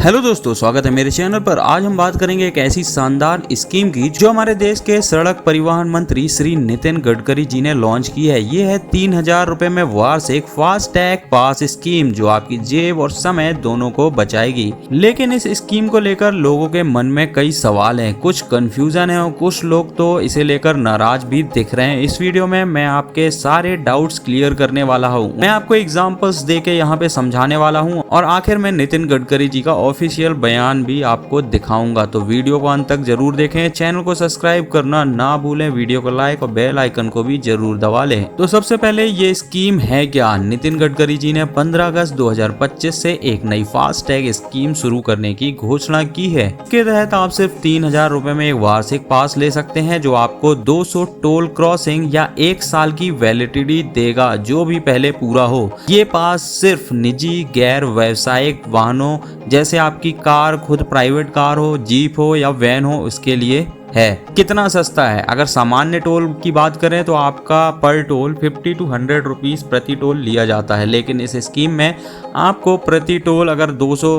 Hello दोस्तों, स्वागत है मेरे चैनल पर। आज हम बात करेंगे एक ऐसी शानदार स्कीम की जो हमारे देश के सड़क परिवहन मंत्री श्री नितिन गडकरी जी ने लॉन्च की है। ये है 3000 रुपए में वार्षिक फास्टैग पास स्कीम, जो आपकी जेब और समय दोनों को बचाएगी। लेकिन इस स्कीम को लेकर लोगों के मन में कई सवाल हैं, कुछ कंफ्यूजन है और कुछ लोग तो इसे लेकर नाराज भी दिख रहे हैं। इस वीडियो में मैं आपके सारे डाउट्स क्लियर करने वाला हूँ। मैं आपको एग्जाम्पल्स दे के यहाँ पे समझाने वाला हूँ और आखिर में नितिन गडकरी जी का ऑफिशियल बयान भी आपको दिखाऊंगा। तो वीडियो को अंत तक जरूर देखें, चैनल को सब्सक्राइब करना ना भूलें, वीडियो को लाइक और बेल आइकन को भी जरूर दबा लें। तो सबसे पहले ये स्कीम है क्या। नितिन गडकरी जी ने 15 अगस्त 2025 से एक नई फास्टैग स्कीम शुरू करने की घोषणा की है। इसके तहत आप सिर्फ 3000 रुपए में एक वार्षिक पास ले सकते हैं, जो आपको 200 टोल क्रॉसिंग या 1 साल की वैलिडिटी देगा, जो भी पहले पूरा हो। ये पास सिर्फ निजी गैर व्यावसायिक वाहनों जैसे आपकी कार, खुद प्राइवेट कार हो, जीप हो या वैन हो, उसके लिए है। कितना सस्ता है। अगर सामान्य टोल की बात करें तो आपका पर टोल 50 to 100 रुपीज प्रति टोल लिया जाता है, लेकिन इस स्कीम में आपको प्रति टोल अगर 200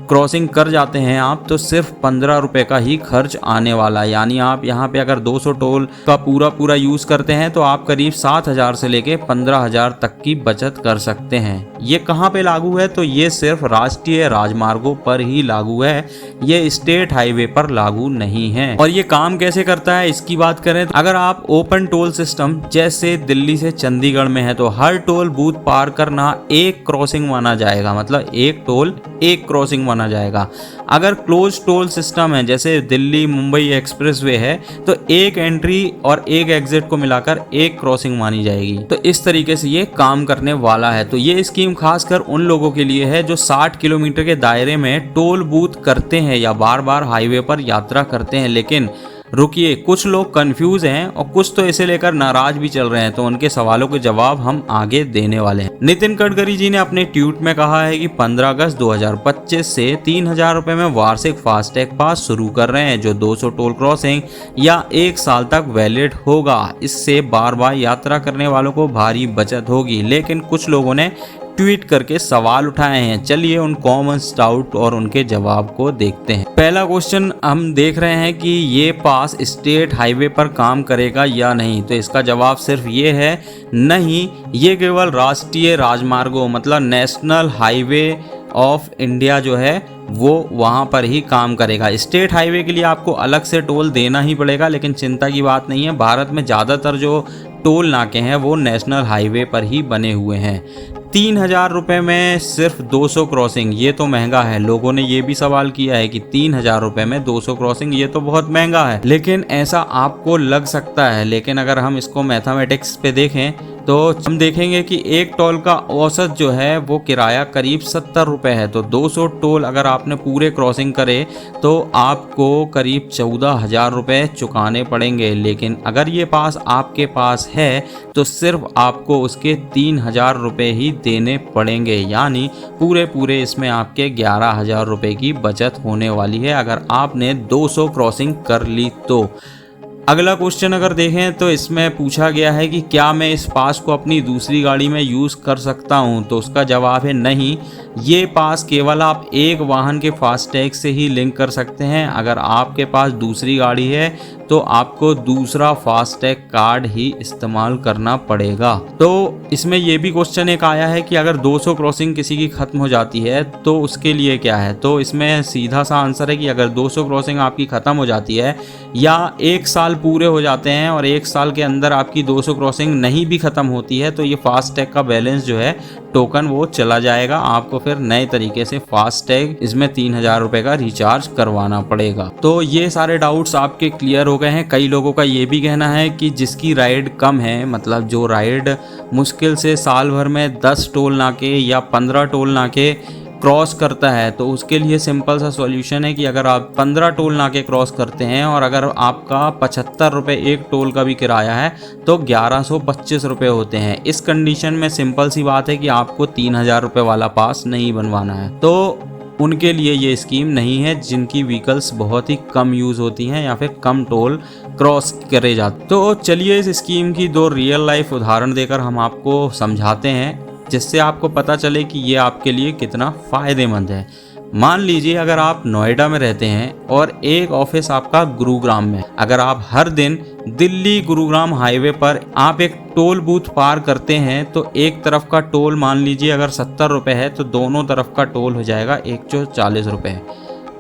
क्रॉसिंग कर जाते हैं आप तो सिर्फ 15 रुपए का ही खर्च आने वाला है। यानी आप यहाँ पे अगर 200 टोल का पूरा यूज करते हैं तो आप करीब 7000 से लेके 15000 तक की बचत कर सकते हैं। ये कहाँ पे लागू है, तो ये सिर्फ राष्ट्रीय राजमार्गों पर ही लागू है, ये स्टेट हाईवे पर लागू नहीं है। और ये काम कैसे करता है इसकी बात करें तो अगर आप ओपन टोल सिस्टम जैसे दिल्ली से चंडीगढ़ में है तो हर टोल बूथ पार करना एक क्रॉसिंग माना जाएगा, मतलब एक टोल एक क्रॉसिंग माना जाएगा। अगर क्लोज टोल सिस्टम है जैसे दिल्ली मुंबई एक्सप्रेसवे है तो एक एंट्री और एक एग्जिट को मिलाकर एक क्रॉसिंग मानी जाएगी। तो इस तरीके से ये काम करने वाला है। तो ये स्कीम खासकर उन लोगों के लिए है जो 60 किलोमीटर के दायरे में टोल बूथ करते हैं या बार बार हाईवे पर यात्रा करते हैं। लेकिन रुकिए, कुछ लोग कंफ्यूज हैं और कुछ तो इसे लेकर नाराज भी चल रहे हैं, तो उनके सवालों के जवाब हम आगे देने वाले हैं। नितिन गडकरी जी ने अपने ट्वीट में कहा है कि 15 अगस्त 2025 से 3000 रुपए में वार्षिक फास्टैग पास शुरू कर रहे हैं, जो 200 टोल क्रॉसिंग या 1 साल तक वैलिड होगा। इससे बार बार यात्रा करने वालों को भारी बचत होगी। लेकिन कुछ लोगों ने ट्वीट करके सवाल उठाए हैं। चलिए उन कॉमन डाउट और उनके जवाब को देखते हैं। पहला क्वेश्चन हम देख रहे हैं कि ये पास स्टेट हाईवे पर काम करेगा या नहीं, तो इसका जवाब सिर्फ ये है नहीं, ये केवल राष्ट्रीय राजमार्गों मतलब नेशनल हाईवे ऑफ इंडिया जो है वो वहाँ पर ही काम करेगा। स्टेट हाईवे के लिए आपको अलग से टोल देना ही पड़ेगा, लेकिन चिंता की बात नहीं है, भारत में ज़्यादातर जो टोल नाके हैं वो नेशनल हाईवे पर ही बने हुए हैं। 3000 रुपये में सिर्फ 200 क्रॉसिंग, ये तो महंगा है। लोगों ने ये भी सवाल किया है कि 3000 रुपये में 200 क्रॉसिंग, ये तो बहुत महंगा है। लेकिन ऐसा आपको लग सकता है, लेकिन अगर हम इसको मैथमेटिक्स पे देखें तो हम देखेंगे कि एक टोल का औसत जो है वो किराया करीब 70 रुपये है। तो 200 टोल अगर आपने पूरे क्रॉसिंग करे तो आपको करीब 14,000 रुपये चुकाने पड़ेंगे। लेकिन अगर ये पास आपके पास है तो सिर्फ आपको उसके 3000 रुपये ही देने पड़ेंगे। यानी पूरे इसमें आपके 11,000 रुपये की बचत होने वाली है अगर आपने 200 क्रॉसिंग कर ली तो। अगला क्वेश्चन अगर देखें तो इसमें पूछा गया है कि क्या मैं इस पास को अपनी दूसरी गाड़ी में यूज़ कर सकता हूं, तो उसका जवाब है नहीं। ये पास केवल आप एक वाहन के फास्टैग से ही लिंक कर सकते हैं। अगर आपके पास दूसरी गाड़ी है तो आपको दूसरा फास्टैग कार्ड ही इस्तेमाल करना पड़ेगा। तो इसमें यह भी क्वेश्चन एक आया है कि अगर 200 क्रॉसिंग किसी की ख़त्म हो जाती है तो उसके लिए क्या है, तो इसमें सीधा सा आंसर है कि अगर 200 क्रॉसिंग आपकी ख़त्म हो जाती है या 1 साल पूरे हो जाते हैं और 1 साल के अंदर आपकी 200 क्रॉसिंग नहीं भी ख़त्म होती है तो ये फास्टैग का बैलेंस जो है टोकन वो चला जाएगा। आपको फिर नए तरीके से फास्टैग इसमें 3000 रुपये का रिचार्ज करवाना पड़ेगा। तो ये सारे डाउट्स आपके क्लियर हो गए हैं। कई लोगों का ये भी कहना है कि जिसकी राइड कम है, मतलब जो राइड मुश्किल से साल भर में 10 टोल नाके या 15 टोल नाके क्रॉस करता है, तो उसके लिए सिंपल सा सॉल्यूशन है कि अगर आप 15 टोल नाके क्रॉस करते हैं और अगर आपका 75 रुपये एक टोल का भी किराया है तो 1125 रुपये होते हैं। इस कंडीशन में सिंपल सी बात है कि आपको 3000 रुपये वाला पास नहीं बनवाना है। तो उनके लिए ये स्कीम नहीं है जिनकी व्हीकल्स बहुत ही कम यूज़ होती हैं या फिर कम टोल क्रॉस करे जाते। तो चलिए इस स्कीम की 2 रियल लाइफ उदाहरण देकर हम आपको समझाते हैं, जिससे आपको पता चले कि ये आपके लिए कितना फ़ायदेमंद है। मान लीजिए अगर आप नोएडा में रहते हैं और एक ऑफिस आपका गुरुग्राम में, अगर आप हर दिन दिल्ली गुरुग्राम हाईवे पर आप एक टोल बूथ पार करते हैं तो एक तरफ का टोल मान लीजिए अगर 70 रुपये है तो दोनों तरफ का टोल हो जाएगा 140 रुपये।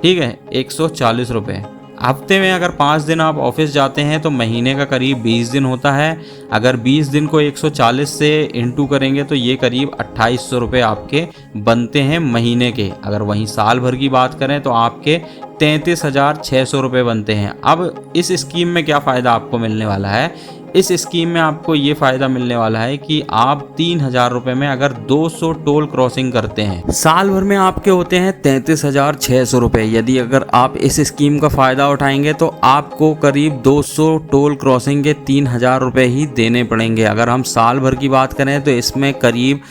ठीक है, 140 रुपये। हफ्ते में अगर 5 दिन आप ऑफिस जाते हैं तो महीने का करीब 20 दिन होता है। अगर 20 दिन को 140 से इंटू करेंगे तो ये करीब 2800 रुपये आपके बनते हैं महीने के। अगर वहीं साल भर की बात करें तो आपके 33,600 रुपये बनते हैं। अब इस स्कीम में क्या फ़ायदा आपको मिलने वाला है? इस स्कीम में आपको ये फ़ायदा मिलने वाला है कि आप 3,000 रुपये में अगर 200 टोल क्रॉसिंग करते हैं, साल भर में आपके होते हैं 33,600 रुपये। यदि अगर आप इस स्कीम का फ़ायदा उठाएंगे तो आपको करीब 200 टोल क्रॉसिंग के 3,000 रुपये ही देने पड़ेंगे। अगर हम साल भर की बात करें तो इसमें करीब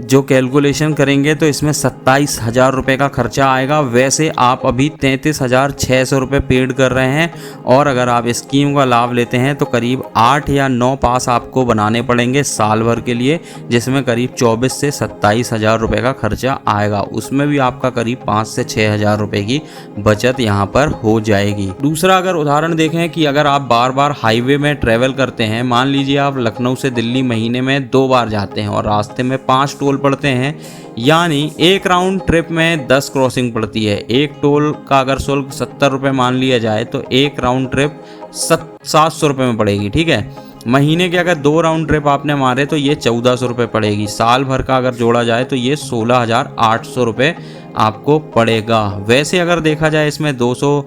जो कैलकुलेशन करेंगे तो इसमें 27,000 रुपये का खर्चा आएगा। वैसे आप अभी 33,600 रुपये पेड कर रहे हैं और अगर आप स्कीम का लाभ लेते हैं तो करीब 8 या 9 पास आपको बनाने पड़ेंगे साल भर के लिए, जिसमें करीब 24 से 27,000 रुपये का खर्चा आएगा। उसमें भी आपका करीब 5 से 6,000 रुपये की बचत यहाँ पर हो जाएगी। दूसरा अगर उदाहरण देखें कि अगर आप बार बार हाईवे में ट्रैवल करते हैं, मान लीजिए आप लखनऊ से दिल्ली महीने में 2 बार जाते हैं और रास्ते में 5 टोल पड़ते हैं, यानी एक राउंड ट्रिप में 10 क्रॉसिंग पड़ती है। एक टोल का अगर शुल्क 70 रुपये मान लिया जाए तो एक राउंड ट्रिप 700 रुपये में पड़ेगी। ठीक है, महीने के अगर 2 राउंड ट्रिप आपने मारे तो ये 1400 रुपये पड़ेगी। साल भर का अगर जोड़ा जाए तो ये 16,800 रुपये आपको पड़ेगा। वैसे अगर देखा जाए इसमें 200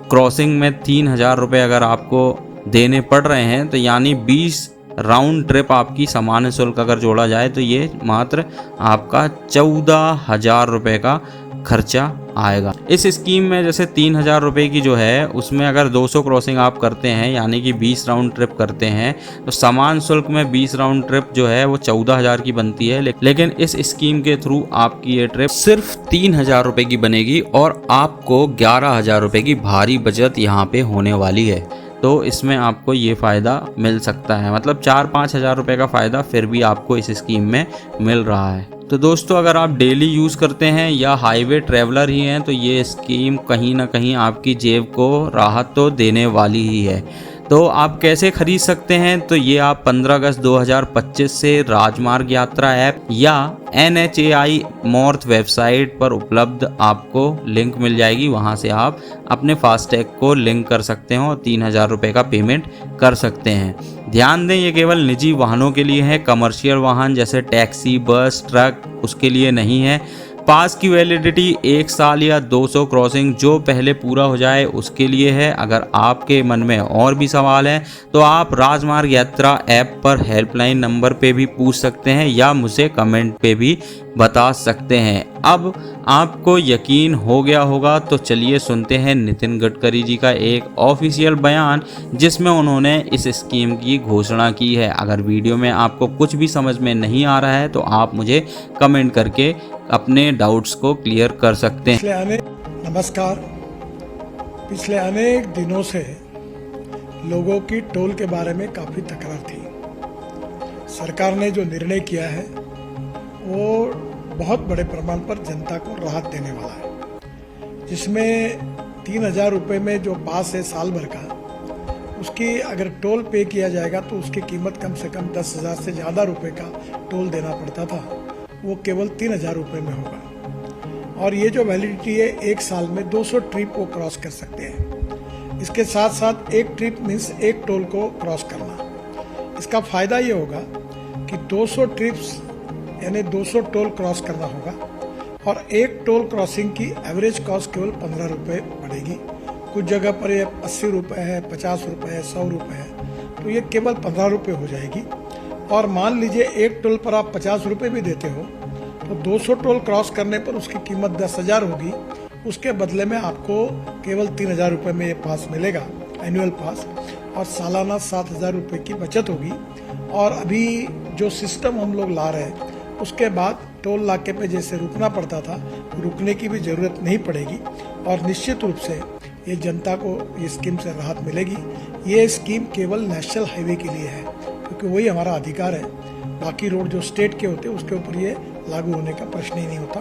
क्रॉसिंग में 3,000 रुपये अगर आपको देने पड़ रहे हैं तो यानी 20 राउंड ट्रिप आपकी सामान्य शुल्क अगर जोड़ा जाए तो ये मात्र आपका 14,000 रुपये का खर्चा आएगा। इस स्कीम में जैसे 3,000 रुपये की जो है उसमें अगर 200 क्रॉसिंग आप करते हैं यानी कि 20 राउंड ट्रिप करते हैं तो सामान्य शुल्क में 20 राउंड ट्रिप जो है वो 14,000 की बनती है। लेकिन इस स्कीम के थ्रू आपकी ये ट्रिप सिर्फ 3,000 रुपये की बनेगी और आपको 11,000 रुपये की भारी बचत यहाँ पे होने वाली है। तो इसमें आपको ये फ़ायदा मिल सकता है, मतलब 4-5 हज़ार रुपये का फ़ायदा फिर भी आपको इस स्कीम में मिल रहा है। तो दोस्तों अगर आप डेली यूज़ करते हैं या हाईवे ट्रैवलर ही हैं तो ये स्कीम कहीं ना कहीं आपकी जेब को राहत तो देने वाली ही है। तो आप कैसे खरीद सकते हैं? तो ये आप 15 अगस्त 2025 से राजमार्ग यात्रा ऐप या NHAI मॉर्थ वेबसाइट पर उपलब्ध आपको लिंक मिल जाएगी। वहां से आप अपने फास्टैग को लिंक कर सकते हैं और 3,000 रुपये का पेमेंट कर सकते हैं। ध्यान दें ये केवल निजी वाहनों के लिए है, कमर्शियल वाहन जैसे टैक्सी, बस, ट्रक उसके लिए नहीं है। पास की वैलिडिटी 1 साल या 200 क्रॉसिंग जो पहले पूरा हो जाए उसके लिए है। अगर आपके मन में और भी सवाल हैं तो आप राजमार्ग यात्रा ऐप पर हेल्पलाइन नंबर पे भी पूछ सकते हैं या मुझे कमेंट पे भी बता सकते हैं। अब आपको यकीन हो गया होगा तो चलिए सुनते हैं नितिन गडकरी जी का एक ऑफिशियल बयान जिसमें उन्होंने इस स्कीम की घोषणा की है। अगर वीडियो में आपको कुछ भी समझ में नहीं आ रहा है तो आप मुझे कमेंट करके अपने डाउट्स को क्लियर कर सकते हैं। नमस्कार। पिछले अनेक दिनों से लोगों की टोल के बारे में काफ़ी तकरार थी। सरकार ने जो निर्णय किया है वो बहुत बड़े प्रमाण पर जनता को राहत देने वाला है, जिसमें 3,000 रुपये में जो पास है साल भर का, उसकी अगर टोल पे किया जाएगा तो उसकी कीमत कम से कम 10,000 से ज़्यादा रुपये का टोल देना पड़ता था, वो केवल 3,000 रुपये में होगा। और ये जो वैलिडिटी है 1 साल में 200 ट्रिप को क्रॉस कर सकते हैं। इसके साथ साथ एक ट्रिप मीन्स एक टोल को क्रॉस करना। इसका फ़ायदा ये होगा कि 200 ट्रिप्स यानी 200 टोल क्रॉस करना होगा और एक टोल क्रॉसिंग की एवरेज कॉस्ट केवल 15 रुपये पड़ेगी। कुछ जगह पर ये 80 रुपये है, 50 रुपये है, 100 रुपये है, तो ये केवल 15 रुपये हो जाएगी। और मान लीजिए एक टोल पर आप 50 रुपये भी देते हो तो 200 टोल क्रॉस करने पर उसकी कीमत 10,000 होगी। उसके बदले में आपको केवल 3,000 रुपये में ये पास मिलेगा, एनुअल पास, और सालाना 7,000 रुपये की बचत होगी। और अभी जो सिस्टम हम लोग ला रहे हैं उसके बाद टोल नाके पे जैसे रुकना पड़ता था, रुकने की भी ज़रूरत नहीं पड़ेगी और निश्चित रूप से ये जनता को ये स्कीम से राहत मिलेगी। ये स्कीम केवल नेशनल हाईवे के लिए है क्योंकि वही हमारा अधिकार है। बाकी रोड जो स्टेट के होते हैं उसके ऊपर ये लागू होने का प्रश्न ही नहीं होता।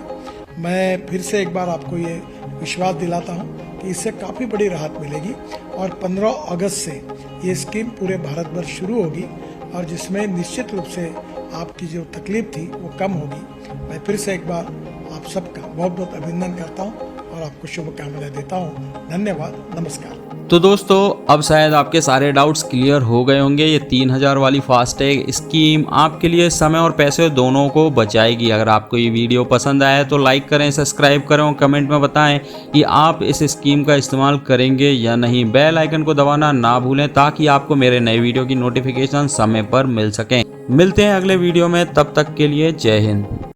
मैं फिर से एक बार आपको ये विश्वास दिलाता हूँ कि इससे काफ़ी बड़ी राहत मिलेगी और 15 अगस्त से ये स्कीम पूरे भारत भर शुरू होगी और जिसमें निश्चित रूप से आपकी जो तकलीफ थी वो कम होगी। मैं फिर से एक बार आप सबका बहुत बहुत अभिनंदन करता हूँ और आपको शुभकामनाएं देता हूँ। धन्यवाद, नमस्कार। तो दोस्तों अब शायद आपके सारे डाउट्स क्लियर हो गए होंगे। ये 3000 वाली फास्टैग स्कीम आपके लिए समय और पैसे दोनों को बचाएगी। अगर आपको ये वीडियो पसंद आया तो लाइक करें, सब्सक्राइब करें और कमेंट में बताएं कि आप इस स्कीम का इस्तेमाल करेंगे या नहीं। बेल आइकन को दबाना ना भूलें ताकि आपको मेरे नए वीडियो की नोटिफिकेशन समय पर मिल सकें। मिलते हैं अगले वीडियो में, तब तक के लिए जय हिंद।